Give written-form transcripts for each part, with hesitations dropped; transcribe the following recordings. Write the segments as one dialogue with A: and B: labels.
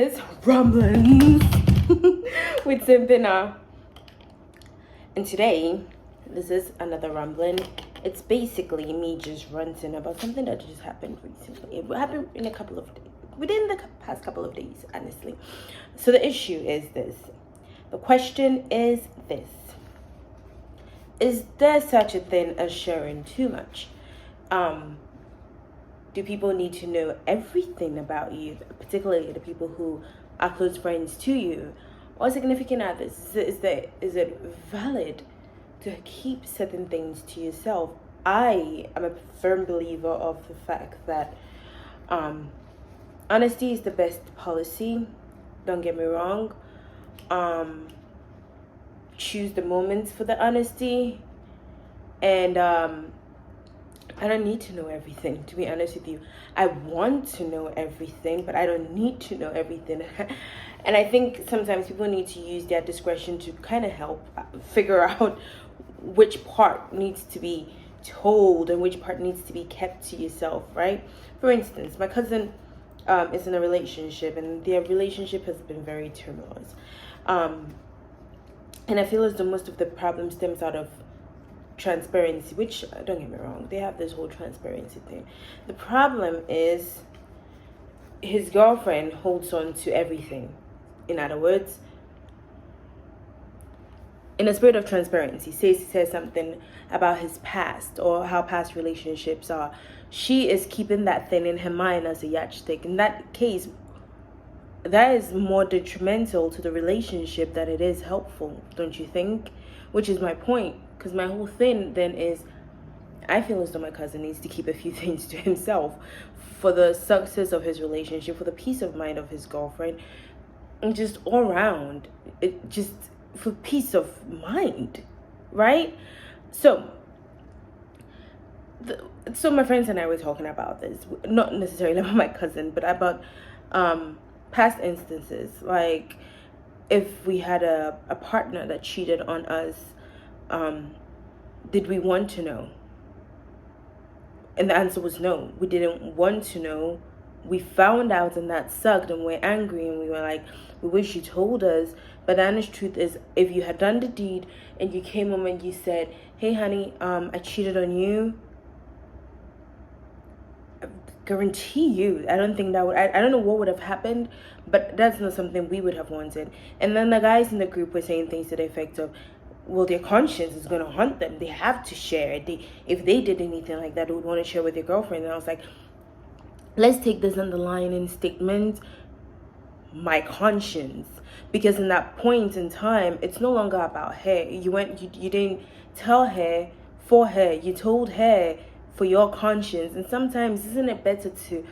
A: It's rumblings with Simpina. And today, this is another rumbling. It's basically me just ranting about something that just happened recently. It happened in within the past couple of days, honestly. So the issue is this. The question is this. Is there such a thing as sharing too much? Do people need to know everything about you, particularly the people who are close friends to you or significant others? Is it valid to keep certain things to yourself? I am a firm believer of the fact that honesty is the best policy. Don't get me wrong. Choose the moments for the honesty, and I don't need to know everything, to be honest with you. I want to know everything, but I don't need to know everything. And I think sometimes people need to use their discretion to kind of help figure out which part needs to be told and which part needs to be kept to yourself, right? For instance, my cousin is in a relationship, and their relationship has been very tumultuous. And I feel as though most of the problem stems out of transparency, which, don't get me wrong, they have this whole transparency thing. The problem is his girlfriend holds on to everything. In other words, in a spirit of transparency, he says something about his past or how past relationships are. She is keeping that thing in her mind as a yardstick. In that case, that is more detrimental to the relationship than it is helpful, don't you think? Which is my point. Because my whole thing then is, I feel as though my cousin needs to keep a few things to himself for the success of his relationship, for the peace of mind of his girlfriend, and just all around, just for peace of mind, right? So my friends and I were talking about this, not necessarily about my cousin, but about past instances, like if we had a partner that cheated on us. Did we want to know? And the answer was no. We didn't want to know. We found out, and that sucked, and we're angry, and we were like, we wish you told us. But the honest truth is, if you had done the deed and you came home and you said, hey honey, I cheated on you, I guarantee you, I don't think that would, I don't know what would have happened, but that's not something we would have wanted. And then the guys in the group were saying things to the effect of, well, their conscience is going to haunt them. They have to share it. If they did anything like that, they would want to share with their girlfriend. And I was like, let's take this underlying statement, my conscience. Because in that point in time, it's no longer about her. You didn't tell her for her. You told her for your conscience. And sometimes, isn't it better to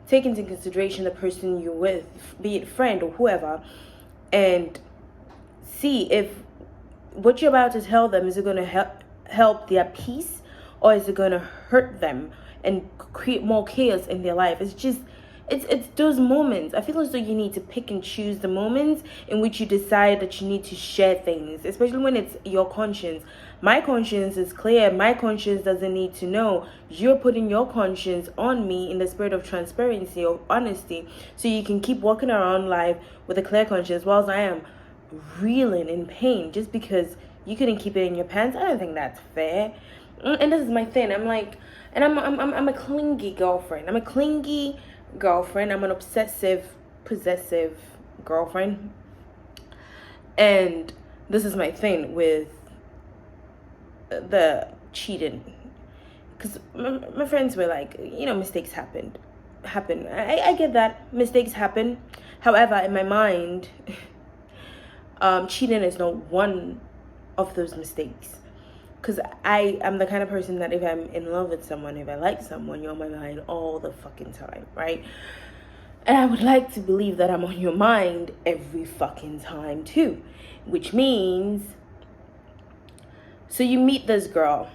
A: take into consideration the person you're with, be it friend or whoever, and see if what you're about to tell them, is it going to help their peace, or is it going to hurt them and create more chaos in their life? It's those moments. I feel as though you need to pick and choose the moments in which you decide that you need to share things, especially when it's your conscience. My conscience is clear. My conscience doesn't need to know. You're putting your conscience on me in the spirit of transparency or honesty, so you can keep walking around life with a clear conscience, whilst I am reeling in pain just because you couldn't keep it in your pants. I don't think that's fair. And this is my thing. I'm like, and I'm a clingy girlfriend. I'm an obsessive, possessive girlfriend. And this is my thing with the cheating, because my friends were like, mistakes happen. I get that mistakes happen. However, in my mind, cheating is not one of those mistakes, because I am the kind of person that if I'm in love with someone, if I like someone, you're on my mind all the fucking time, right? And I would like to believe that I'm on your mind every fucking time too, which means, so you meet this girl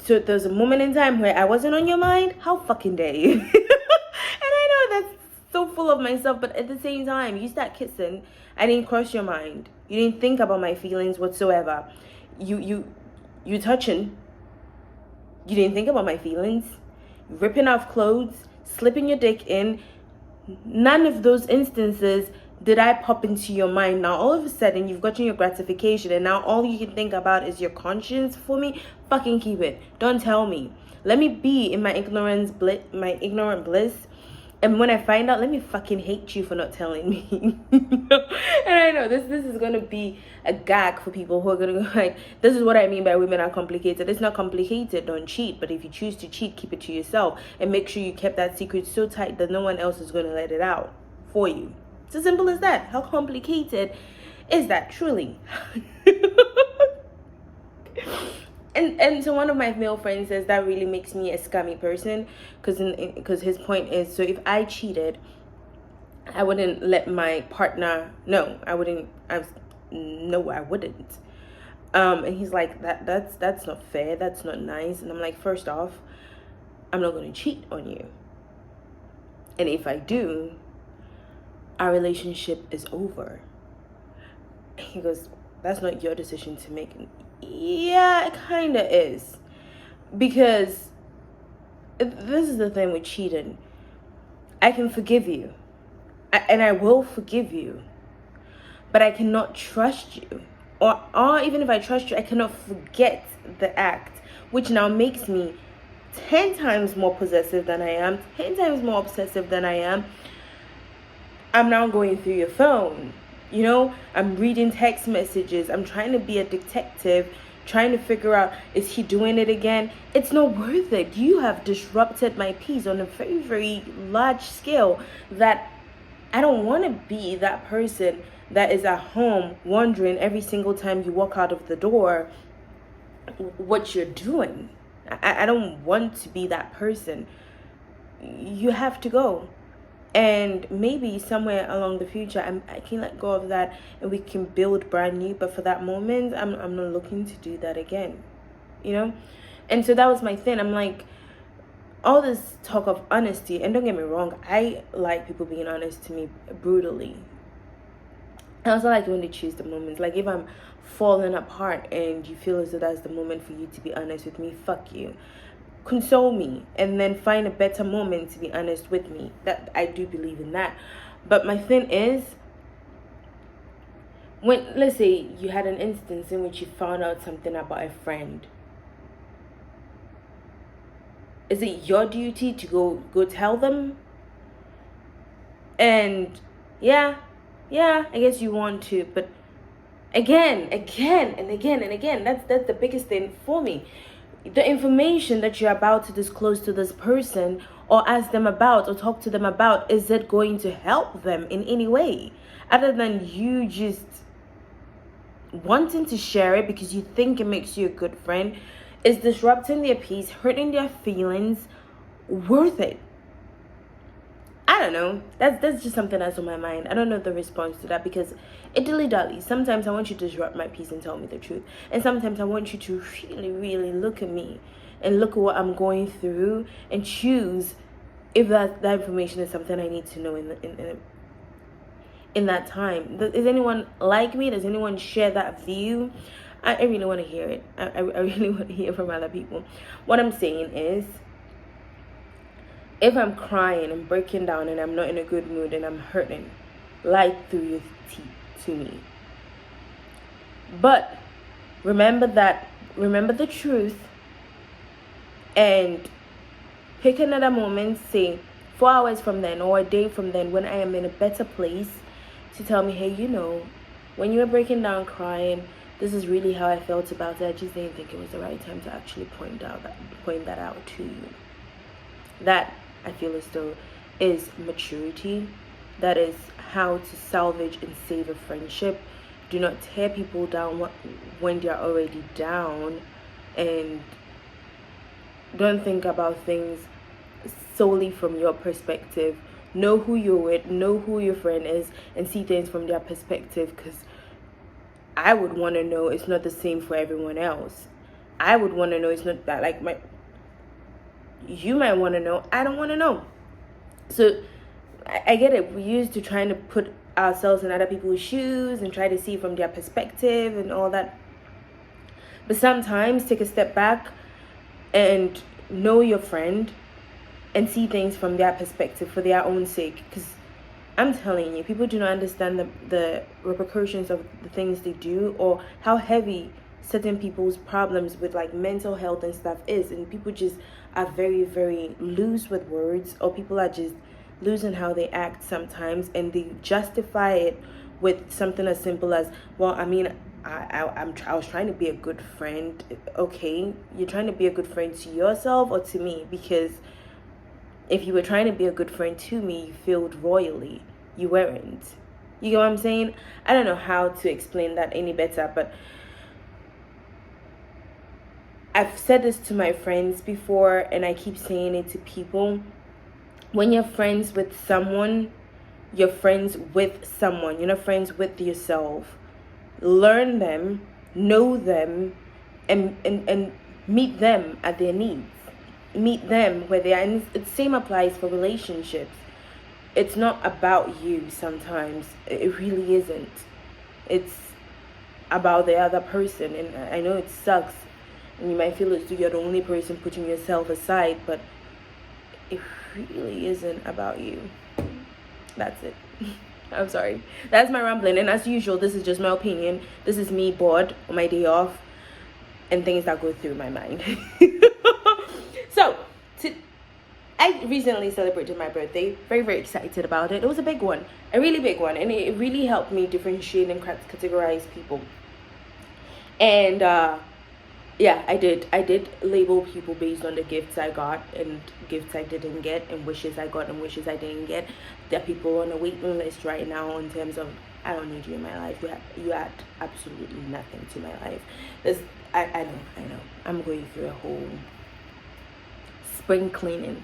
A: so there's a moment in time where I wasn't on your mind. How fucking dare you? And I know that's so full of myself, but at the same time, you start kissing, I didn't cross your mind. You didn't think about my feelings whatsoever. You touching, you didn't think about my feelings. Ripping off clothes, slipping your dick in, None of those instances did I pop into your mind. Now all of a sudden you've gotten your gratification, and now all you can think about is your conscience. For me, fucking keep it. Don't tell me. Let me be in my ignorant bliss. And when I find out, let me fucking hate you for not telling me. And I know this is gonna be a gag for people who are gonna go like, this is what I mean by women are complicated. It's not complicated, don't cheat. But if you choose to cheat, keep it to yourself. And make sure you kept that secret so tight that no one else is gonna let it out for you. It's as simple as that. How complicated is that, truly? And so one of my male friends says that really makes me a scummy person, because his point is, so if I cheated, I wouldn't let my partner know. I wouldn't. And he's like, that's not fair. That's not nice. And I'm like, first off, I'm not going to cheat on you. And if I do, our relationship is over. He goes, that's not your decision to make. Yeah, it kind of is. Because this is the thing with cheating. I can forgive you. And I will forgive you. But I cannot trust you. Or even if I trust you, I cannot forget the act. Which now makes me 10 times more possessive than I am. 10 times more obsessive than I am. I'm now going through your phone. You know, I'm reading text messages. I'm trying to be a detective, trying to figure out, is he doing it again? It's not worth it. You have disrupted my peace on a very, very large scale, that I don't want to be that person that is at home wondering every single time you walk out of the door what you're doing. I don't want to be that person. You have to go. And maybe somewhere along the future, I can let go of that and we can build brand new. But for that moment, I'm not looking to do that again, you know? And so that was my thing. I'm like, all this talk of honesty, and don't get me wrong, I like people being honest to me brutally. I also like when they choose the moments. Like if I'm falling apart and you feel as though that's the moment for you to be honest with me, fuck you. Console me and then find a better moment to be honest with me. That I do believe in that. But my thing is, when, let's say you had an instance in which you found out something about a friend, is it your duty to go tell them? And yeah, I guess you want to, but again, that's the biggest thing for me. The information that you're about to disclose to this person or ask them about or talk to them about, is it going to help them in any way other than you just wanting to share it because you think it makes you a good friend? Is disrupting their peace, hurting their feelings, worth it? I don't know. That's just something that's on my mind. I don't know the response to that, because it dilly-dally. Sometimes I want you to disrupt my peace and tell me the truth. And sometimes I want you to really, really look at me and look at what I'm going through and choose if that information is something I need to know in that time. Is anyone like me? Does anyone share that view? I really want to hear it. I really want to hear from other people. What I'm saying is, if I'm crying and breaking down and I'm not in a good mood and I'm hurting, lie through your teeth to me. But remember the truth, and pick another moment, say 4 hours from then or a day from then, when I am in a better place, to tell me, hey, you know, when you were breaking down crying, this is really how I felt about it. I just didn't think it was the right time to actually point that out to you. That, I feel as though, is maturity. That is how to salvage and save a friendship. Do not tear people down when they're already down, and don't think about things solely from your perspective. Know who you're with, know who your friend is, and see things from their perspective, because I would want to know it's not the same for everyone else. I would want to know it's not that, like, you might want to know, I don't want to know. So I get it. We're used to trying to put ourselves in other people's shoes and try to see from their perspective and all that. But sometimes take a step back and know your friend and see things from their perspective for their own sake. Because I'm telling you, people do not understand the repercussions of the things they do, or how heavy certain people's problems with like mental health and stuff is. And people just are very, very loose with words, or people are just losing how they act sometimes, and they justify it with something as simple as, well, I mean, I was trying to be a good friend. Okay, you're trying to be a good friend to yourself or to me? Because if you were trying to be a good friend to me, you failed royally. You weren't. You get what I'm saying? I don't know how to explain that any better, but I've said this to my friends before, and I keep saying it to people. When you're friends with someone, you're friends with someone. You're not friends with yourself. Learn them, know them, and meet them at their needs. Meet them where they are. And the same applies for relationships. It's not about you sometimes. It really isn't. It's about the other person. And I know it sucks, and you might feel as though you're the only person putting yourself aside, but it really isn't about you. That's it. I'm sorry. That's my rambling. And as usual, this is just my opinion. This is me bored on my day off and things that go through my mind. So, I recently celebrated my birthday. Very, very excited about it. It was a big one. A really big one. And it really helped me differentiate and categorize people. And yeah, I did label people based on the gifts I got and gifts I didn't get, and wishes I got and wishes I didn't get. There are people on a waiting list right now in terms of, I don't need you in my life. You add absolutely nothing to my life. I know. I'm going through a whole spring cleaning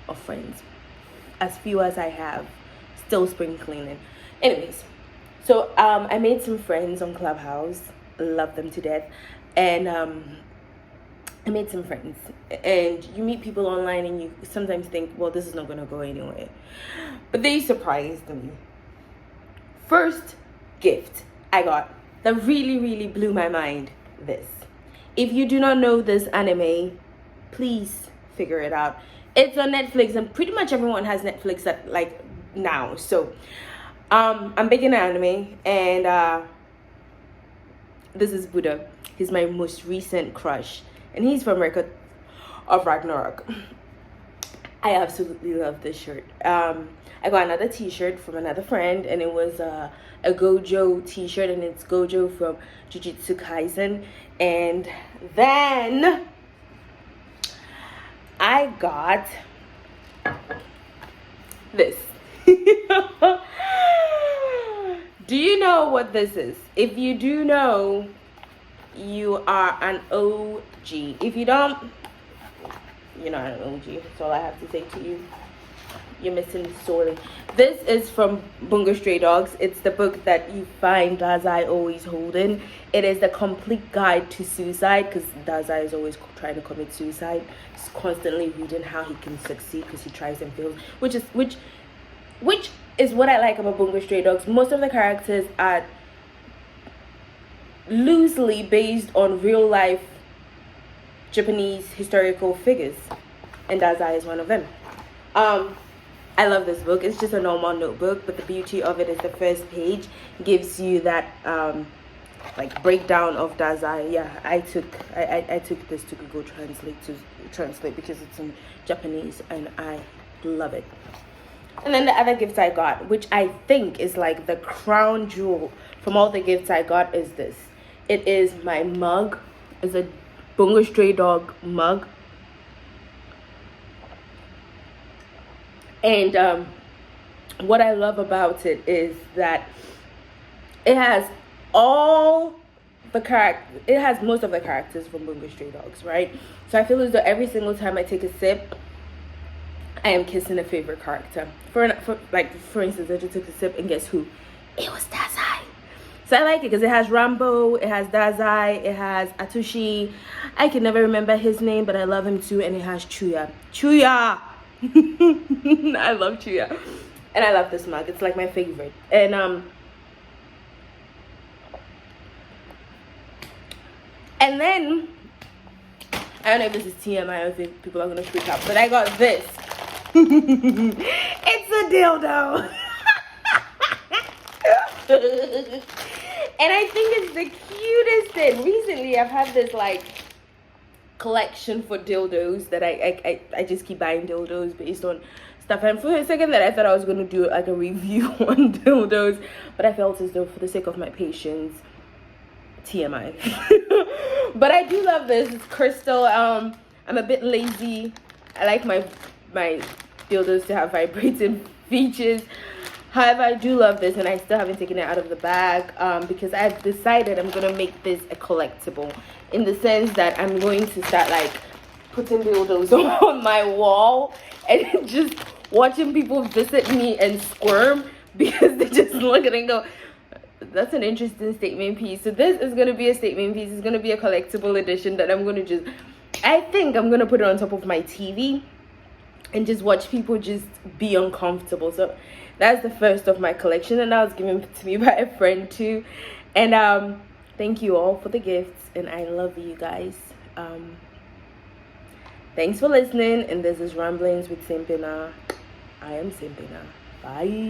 A: of friends. As few as I have, still spring cleaning. Anyways, so I made some friends on Clubhouse. Love them to death. And I made some friends. And you meet people online and you sometimes think, well, this is not going to go anywhere. But they surprised me. First gift I got that really, really blew my mind. This. If you do not know this anime, please figure it out. It's on Netflix, and pretty much everyone has Netflix at, like, now. So I'm big in anime, and this is Buddha. He's my most recent crush, and he's from Record of Ragnarok. I absolutely love this shirt. I got another t-shirt from another friend, and it was a Gojo t-shirt, and it's Gojo from Jujutsu Kaisen. And then I got this. Do you know what this is? If you do know, you are an OG. If you don't, you're not an OG. That's all I have to say to you. You're missing sorely. This is from Bungo Stray Dogs. It's the book that you find Dazai always holding. It is the complete guide to suicide, because Dazai is always trying to commit suicide. He's constantly reading how he can succeed because he tries and fails, which is what I like about Bungo Stray Dogs. Most of the characters are loosely based on real life Japanese historical figures, and Dazai is one of them. I love this book. It's just a normal notebook, but the beauty of it is the first page gives you that like breakdown of Dazai. Yeah, I took this to Google Translate because it's in Japanese, and I love it. And then the other gifts I got, which I think is like the crown jewel from all the gifts I got, is this. It is my mug. It's a Bungo Stray Dog mug. And what I love about it is that it has all the it has most of the characters from Bungo Stray Dogs, right? So I feel as though every single time I take a sip, I am kissing a favorite character. For instance, I just took a sip, and guess who? It was Dazai. So I like it because it has Rambo, it has Dazai, it has Atushi. I can never remember his name, but I love him too. And it has Chuya. I love Chuya, and I love this mug. It's like my favorite. And then I don't know if this is TMI or if people are gonna freak out, but I got this. It's a dildo. And I think it's the cutest thing. Recently, I've had this like collection for dildos that I just keep buying dildos based on stuff. And for a second that I thought I was going to do like a review on dildos, but I felt as though for the sake of my patience, TMI. But I do love this. It's crystal. I'm a bit lazy. I like my dildos to have vibrating features. However, I do love this, and I still haven't taken it out of the bag because I've decided I'm gonna make this a collectible, in the sense that I'm going to start like putting dildos on my wall and just watching people visit me and squirm because they just look at it and go, that's an interesting statement piece. So this is gonna be a statement piece. It's gonna be a collectible edition that I'm gonna just, I think I'm gonna put it on top of my TV and just watch people just be uncomfortable. So that's the first of my collection, and that was given to me by a friend too. And thank you all for the gifts, and I love you guys. Thanks for listening, and this is Ramblings with Simpina. I am Simpina. Bye.